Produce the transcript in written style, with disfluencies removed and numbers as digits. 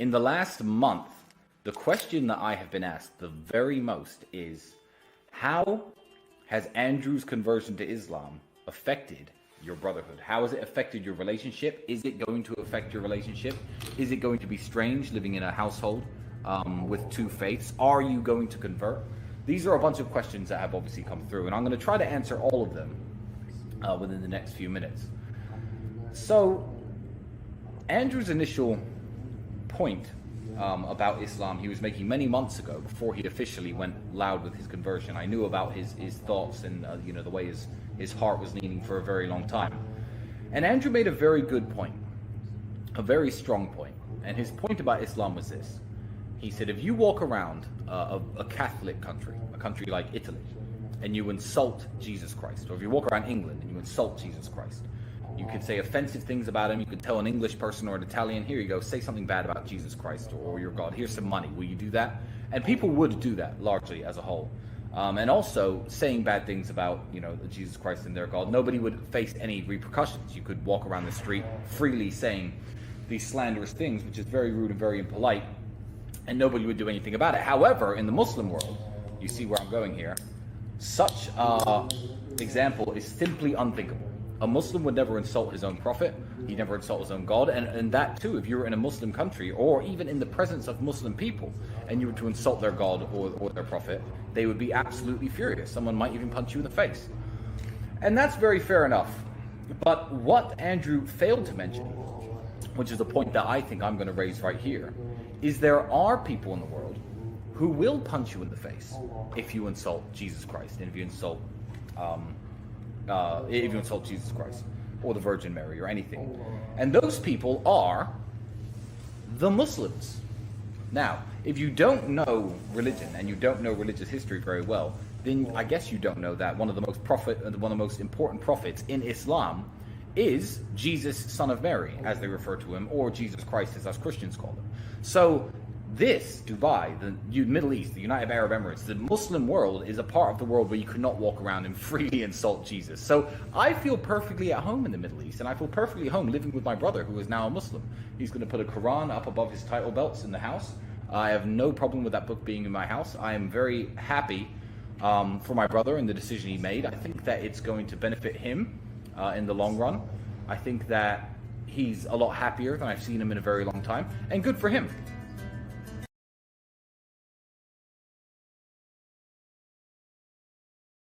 In the last month, the question that I have been asked the very most is, how has Andrew's conversion to Islam affected your brotherhood? How has it affected your relationship? Is it going to affect your relationship? Is it going to be strange living in a household with two faiths? Are you going to convert? These are a bunch of questions that have obviously come through, and I'm going to try to answer all of them within the next few minutes. So, Andrew's initial point about Islam he was making many months ago, before he officially went loud with his conversion. I knew about his thoughts and the way his heart was leaning for a very long time. And Andrew made a very good point, a very strong point. And his point about Islam was this. He said, if you walk around a Catholic country, a country like Italy, and you insult Jesus Christ, or if you walk around England and you insult Jesus Christ, you could say offensive things about him. You could tell an English person or an Italian, here you go, say something bad about Jesus Christ or your God. Here's some money. Will you do that? And people would do that largely as a whole. And also saying bad things about, Jesus Christ and their God. Nobody would face any repercussions. You could walk around the street freely saying these slanderous things, which is very rude and very impolite, and nobody would do anything about it. However, in the Muslim world, you see where I'm going here, such example is simply unthinkable. A Muslim would never insult his own prophet. He'd never insult his own God. And that too, if you were in a Muslim country, or even in the presence of Muslim people, and you were to insult their God or their prophet, they would be absolutely furious. Someone might even punch you in the face. And that's very fair enough. But what Andrew failed to mention, which is a point that I think I'm going to raise right here, is there are people in the world who will punch you in the face if you insult Jesus Christ, and if you insult Jesus Christ or the Virgin Mary or anything. And those people are the Muslims. Now, if you don't know religion and you don't know religious history very well, then I guess you don't know that one of the most important prophets in Islam is Jesus, son of Mary, as they refer to him, or Jesus Christ, as us Christians call him. So this, Dubai, the Middle East, the United Arab Emirates, the Muslim world is a part of the world where you cannot walk around and freely insult Jesus. So I feel perfectly at home in the Middle East, and I feel perfectly at home living with my brother, who is now a Muslim. He's going to put a Quran up above his title belts in the house. I have no problem with that book being in my house. I am very happy for my brother and the decision he made. I think that it's going to benefit him in the long run. I think that he's a lot happier than I've seen him in a very long time, and good for him.